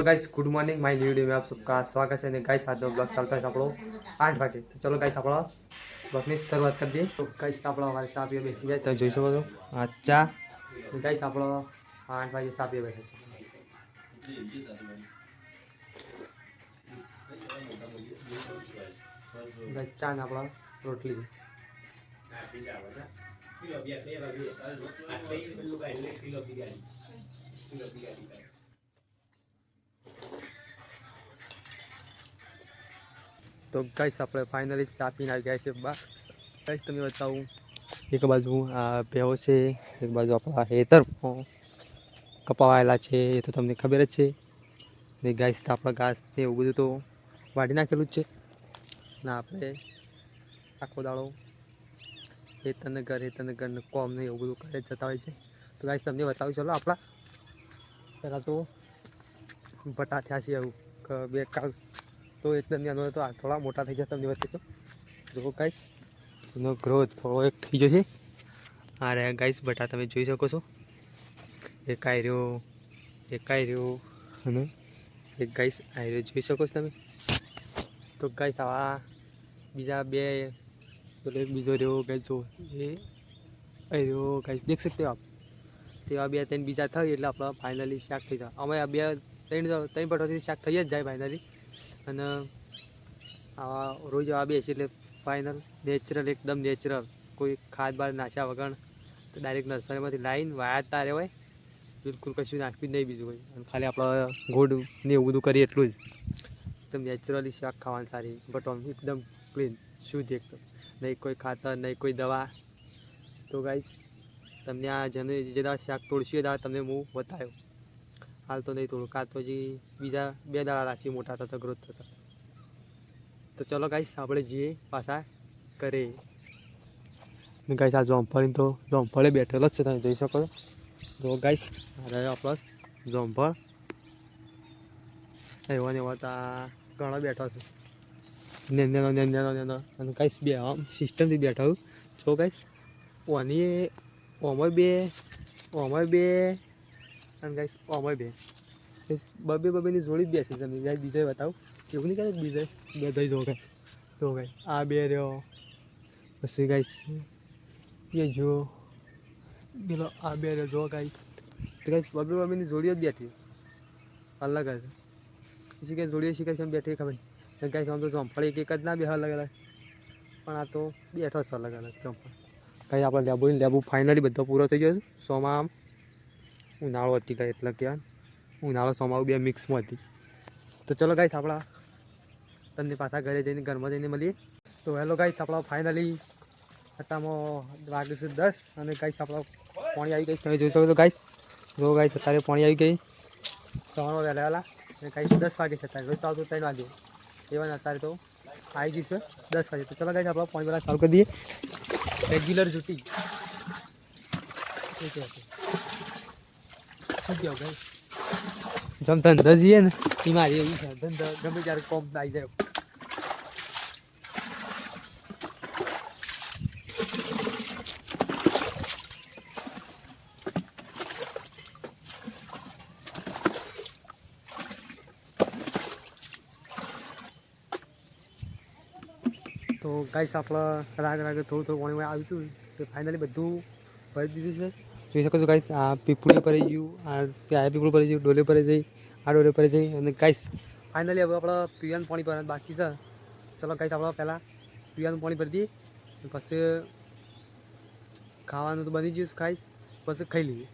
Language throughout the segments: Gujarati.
Guys good morning my new video में आप सबका स्वागत है। गाइस आज ब्लॉग चलता है આપણો 8 વાગે। તો ચલો ગાइस આપણો બ્લોગની શરૂઆત કરી દઈએ। તો ગાइस આપણો અમારે ચા પીવા બેસી ગયા, તમે જોઈ શકો છો આ ચા। ગાइस આપણો 8 વાગે ચા પીવા બેસે ગાइस ચા ને આપણો રોટલી। तो गाइस આપણે ફાઇનલી ચા પીને આવી ગયા છે બહાર। ગાइस તમને બતાવું, એક બાજુ આ ભેવો છે, એક બાજુ આપણા હેતર કપાવાયેલા છે, એ તો તમને ખબર જ છે ને। ગાइस તો આપણા ઘાસ ને એવું બધું તો વાઢી નાખેલું જ છે ને। આપણે આખો દાડો હેતરને ઘરનું કોમ ને એવું બધું કરે જતા હોય છે। તો ગાइस તમને બતાવું, ચલો આપણા પહેલાં તો બટા થયા છે એવું બે કાલ તો एकदम નાનો હતો, આ થોડા મોટા થઈ ગયા। તમને બતાવી તો જો ગાइस એનો ગ્રોથ થોડો એક થઈ ગયો છે। આ રહ્યા ગાइस બટા, તમે જોઈ શકો છો, એક આયર્યો અને એક ગાइस આયર્યો જોઈ શકો છો તમે। તો ગાइस આવા બીજા બે પેલો એક બીજો રહ્યો ગાइस, જો એ આયર્યો ગાइस દેખ सकते हो आप। તેવા બે ત્રણ બીજા થાય એટલે આપણે ફાઇનલી શાક થઈ જાય। અમે આ બે ત્રણ બટાથી શાક થઈ જ જાય ફાઇનલી। અને આવા રોજ આવા બે છે એટલે ફાઇનલ નેચરલ, એકદમ નેચરલ, કોઈ ખાદ બાદ નાખ્યા વગર તો ડાયરેક્ટ નર્સરીમાંથી લાવીને વાયા તારે હોય, બિલકુલ કશું નાખ્યું જ નહીં બીજું કોઈ। અને ખાલી આપણે ગોળ ને એવું બધું કરીએ એટલું જ, એકદમ નેચરલી શાક ખાવાની સારી બટો, એકદમ ક્લીન શુદ્ધ એકદમ, નહીં કોઈ ખાતર નહીં કોઈ દવા। તો ગાइस તમને આ જેને જે દાળ શાક તોડશી એ દાળ તમને હું બતાવ્યો, હાલ તો નહીં તોડું, કાં તો હજી બીજા બે દાડા રાખી મોટા થતા ગ્રોથ થતા। તો ચલો ગાइस આપણે જઈએ પાછા કરે। ગાइस આ જોમફળી તો જોમફળે બેઠેલો જ છે, તમે જોઈ શકો છો। જો ગાइस આ રહ્યો આપણો જોમફળ, એવો ને એવો ઘણો બેઠો છે, નેનો। અને ગાइस બે આમ સિસ્ટમથી બેઠા હું જો ગાइस, ઓની ઓમય બે અને ગાइस ઓમય બે, બબેની જોડી જ બેઠી છે। ગાइस બીજો બતાવું, એવું નહીં કરે બીજે બે થઈ જો ગાइस, તો ગાइस આ બે રહ્યો, પછી ગાइस એ જો પેલો આ બે રહ્યો જો ગાइस। તો ગાइस બબેની જોડીઓ જ બેઠી અલગ જ, પછી કંઈ જોડીઓ શીખે છે એમ બેઠી ખબર નહીં। ગાइस આમ તો જોમફળી એક જ ના બે અલગ અલગ, પણ આ તો બેઠો છે અલગ અલગ જોમફળ। ગાइस આપણે લેબુ ફાઇનલી બધો પૂરો થઈ ગયો છે। સોમાં આમ ઉનાળો હતી ગાइस, એટલે કહેવાય ઉનાળો સોમાં બે મિક્સમાં હતી। તો ચલો ગાइस આપણા તમને પાછા ઘરે જઈને ઘરમાં જઈને મળીએ। તો હેલો ગાइस આપણા ફાઇનલી અત્યારમાં વાગે છે 10 અને ગાइस આપણા પાણી આવી ગઈ, તમે જોઈ શકો છો ગાइस। જો ગાइस અત્યારે પાણી આવી ગઈ સવારમાં વહેલા અને ગાइस 10 વાગે છે, અત્યારે રોજ તો આવતું 3 વાગે, એવા અત્યારે તો આવી ગઈ છે 10 વાગે। તો ચલો ગાइस આપણે પાણી વાળા ચાલુ કરી દઈએ, રેગ્યુલર ડ્યુટી શું કહો ગાइस। જમ ધંધા જઈએ ને એ મારી એવું છે, ધંધા ગમે ત્યારે કોમ આવી જાય। તો ગાइस આપણા રાગે થોડું પાણી આવ્યું હતું તે ફાઇનલી બધું ભરી દીધું છે, જોઈ શકો છો ગાइस। આ પીપળું ભરી ગયું, આ ત્યાં પીપળું ભરી ગયું, ડોલે ભરી જઈ, આ ડોલે ભરી જઈ, અને ગાइस ફાઇનલી હવે આપણે પીવાનું પાણી ભરવાનું બાકી છે। ચલો ગાइस આપણે પહેલાં પીવાનું પાણી ભરી દઈએ, પછી ખાવાનું તો બની ગયું ગાइस, પછી ખાઈ લઈએ।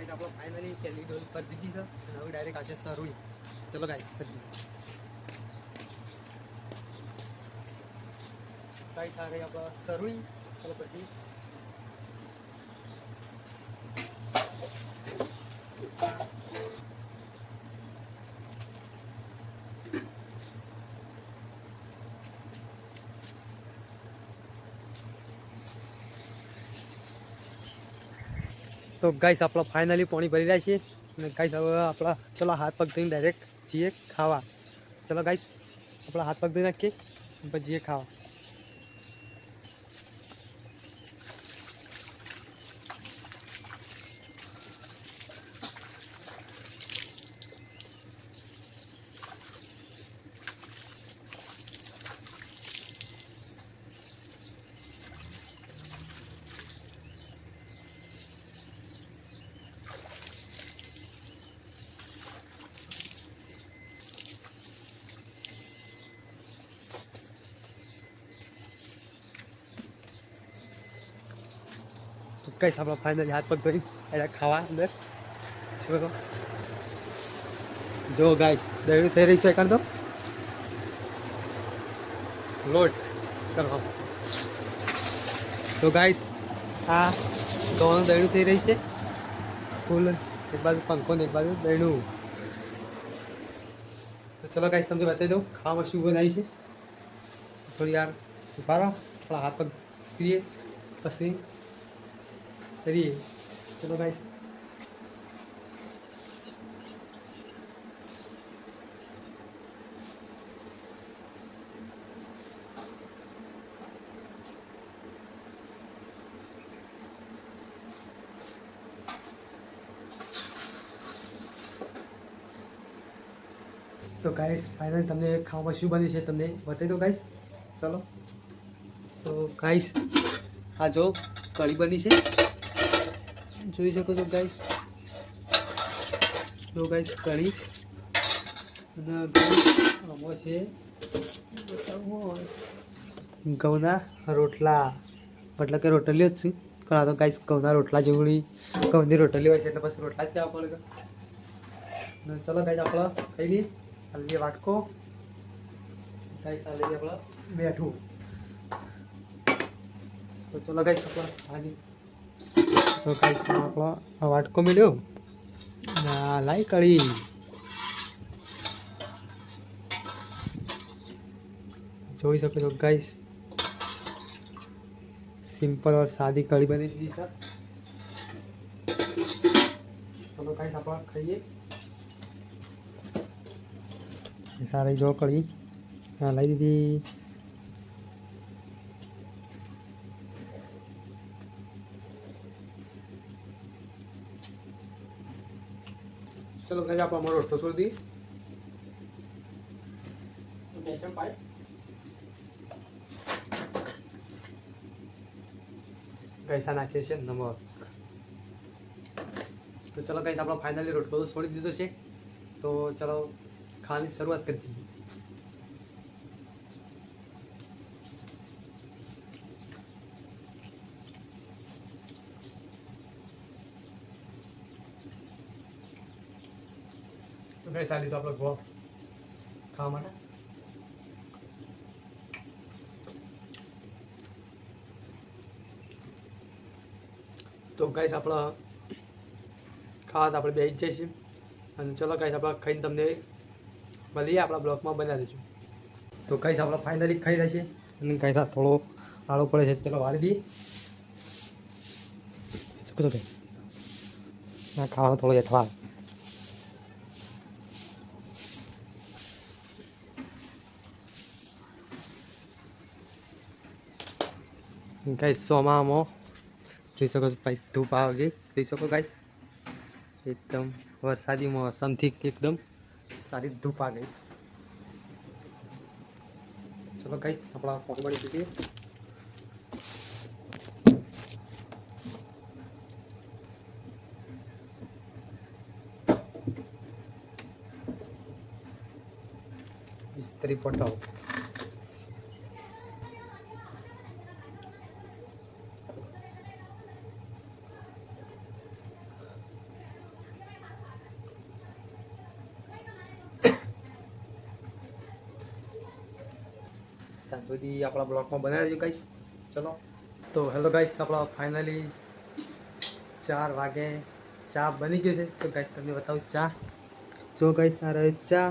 આપણે ફાઇનલી પહેલી ડોઝ કરી દીધી છે અને હવે ડાયરેક્ટ આવશે સરુઈ। ચલો ગાइस કરી દઈએ ગાइस, આ રહી આપણે સરુઈ। ચલો પછી तो गाइस आप फाइनली पानी भरी रहा है। गाइस अब आप चलो हाथ पग धोઈને डायरेक्ट जीए खावा। ચલો ગાઈસ આપણા હાથ પગ ધોઈ નાખીએ પછી જઈએ ખાવા. કઈ આપણે ફાઇનલી હાથ પગ ધોઈ એટલે ખાવા અંદર શું કહો જો ગાઈસ દહીં થઈ રહી છે કર દો લોટ કરો. તો ગાઈસ આ ગવાનું દહીં થઈ રહી છે ફૂલ એક બાજુ પંખો ને એક બાજુ દહીં. તો ચલો ગાઈસ તમને બતાવી દઉં ખાવામાં શું બનાવી છે. થોડી યાર ઉભા રહો થોડા હાથ પગ પીએ પછી કરીએ. ચલો ગાઈસ તો ગાઈસ ફાઇનલ તમને ખાવામાં શું બની છે તમને બતાવી દો ગાઈસ. ચલો તો ગાઈસ આ જો કઢી બની છે જોઈ શકો છો ગાઈસ. જો ગાઈસ કઢી અને આમાં છે ઘઉંના રોટલા મતલબ કે રોટલીઓ જ છે પણ આ તો ગાઈસ ઘઉંના રોટલા જેવડી ઘઉંની રોટલી હોય છે એટલે પછી રોટલા જ કહેવા પડે. ચલો ગાઈસ આપણે ખાઈ લઈએ. આ લઈએ વાટકો ગાઈસ આ લઈએ આપણે બેઠું. તો ચલો ગાઈસ આપણે હાજી તો ગાઈસ આપણો વાટકો મળ્યો ના લાઈ કઢી જોઈ શકો છો ગાઈસ. सिंपल और सादी कढ़ी बनी थी सर. चलो गाइस आप खाइए. सारी जो कढ़ी हाँ लाई दीदी. चलो गाइस आप हमारा रोटो छोड़ दी. कैसा नाखे છે નમક. તો ચલો ગાઈસ આપણો ફાઇનલી રોટલો તો છોડી દીધો છે તો ચલો ખાવાની શરૂઆત કરી દઈએ. તો ગાઈસ આ લીધો આપણો ગોળ ખાવા માટે. તો ગાઈસ આપણા ખાવા આપણે બેસી જ જઈશું અને ચલો ગાઈસ આપણે ખાઈને તમને મળીએ આપણા બ્લોગમાં બનાવી દઈશું. તો ગાઈસ આપણે ફાઇનલી ખાઈ રહ્યા છીએ અને ગાઈસ આ થોડો આળો પડે છે ચલો વાળી દઈએ. શું કહો ભાઈ ના ખાવાનો થોડો હેઠવા ગાઈસ સોમામાં જોઈ શકો છો ભાઈ ધૂપ આવે ગઈ જોઈ શકો ગાઈસ એકદમ વરસાદી મોસમથી એકદમ સારી ધૂપ આ ગઈ. ચલો ગાઈસ આપણા પોક બની ચૂકી. ઇસ્ત્રી પટાવ ત્યાં સુધી આપણા બ્લોગમાં બનાવી દેજો ગાઈસ. ચલો તો હેલો ગાઈસ આપણા ફાઇનલી 4 વાગે ચા બની ગઈ છે. તો ગાઈસ તમને બતાવું ચા. જો ગાઈસ આ રહે ચા.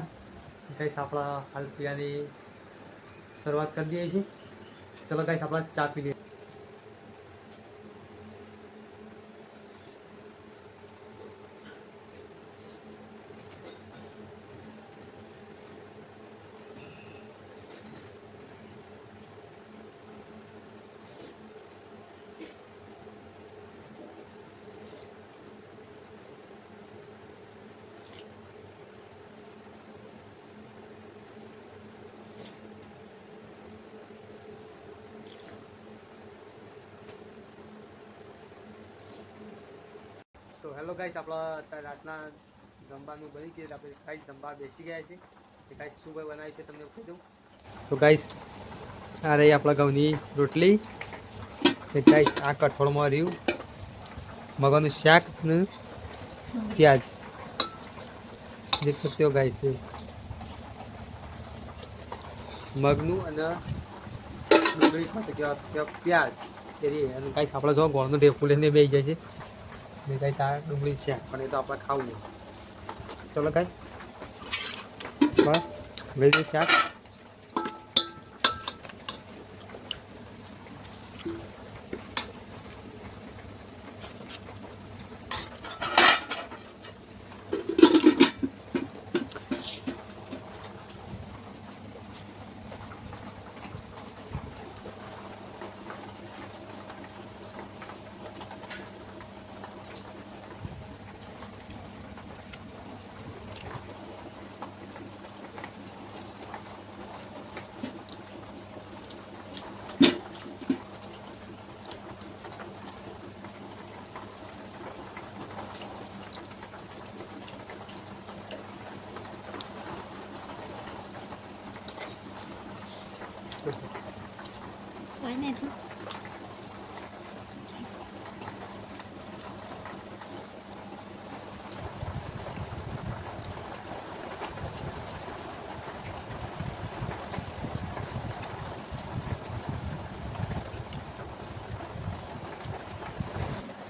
ગાઈસ આપણા હાલ પીવાની શરૂઆત કરી દઈએ છીએ. ચલો ગાઈસ આપણા ચા પી લઈએ. ચલો ગાઈસ, આપણા અત્યારે રાતના જમવાનું બની ગયું, આપણે ગાઈસ જમવા બેસી ગયા છે. ગાઈસ શું બનાવ્યું છે તમને કહી દઉં. તો ગાઈસ આ રહી આપણા ઘઉંની રોટલી, ગાઈસ આ કઠોળમાં રહ્યું મગનું શાક ને પ્યાજ, દેખ सकते हो गाइस, મગનું અને ડુંગળી સાથે પ્યાજ એ અને ગાઈસ આપણે જો ગોળનો ઢેફું લઈને બેસી જાય છે ને ગાઈસ આ ડુંગળી છે પણ એ તો આપણે ખાવું નહીં. ચલો ગાઈસ બસ લઈ જઈએ શાક.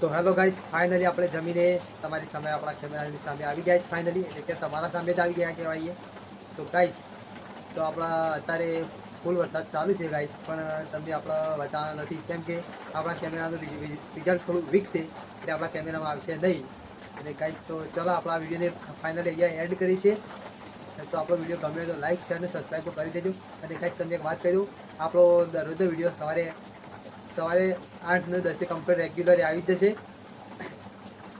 તો હેલો ગાઈસ, ફાઇનલી આપણે જમીને તમારી સામે આપણા કેમેરાની સામે આવી ગયા છે ફાઇનલી, એટલે કે તમારા સામે જ આવી ગયા કહેવાય. તો ગાઈસ તો આપણા અત્યારે ફૂલ વરસાદ ચાલુ છે ગાઈસ, પણ તમને આપણા બતાવવા નથી કેમ કે આપણા કેમેરાનું રિઝલ્ટ થોડું વીક છે એટલે આપણા કેમેરામાં આવશે નહીં. અને ગાઈસ તો ચલો આપણા વિડીયોને ફાઇનલી અહીંયા એડ કરી છે. તો આપણો વિડીયો ગમે તો લાઈક શેર અને સબસ્ક્રાઈબ તો કરી દેજો. અને ગાઈસ તમને એક વાત કહી દઉં, આપણો દરરોજનો વિડીયો સવારે 8 ને 10 કમ્પ્લીટ રેગ્યુલર આવી જશે.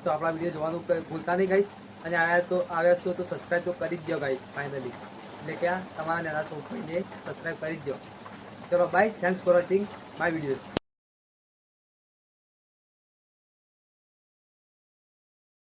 તો આપણા વિડીયો જોવાનું ભૂલતા નહીં ગાઈસ. અને આવ્યા છો તો સબસ્ક્રાઈબ તો કરી જ દો ગાઈસ ફાઇનલી, એટલે કે તમારા નાના છોકરીને સબસ્ક્રાઈબ કરી જ દો. ચલો bye, thanks for watching my videos.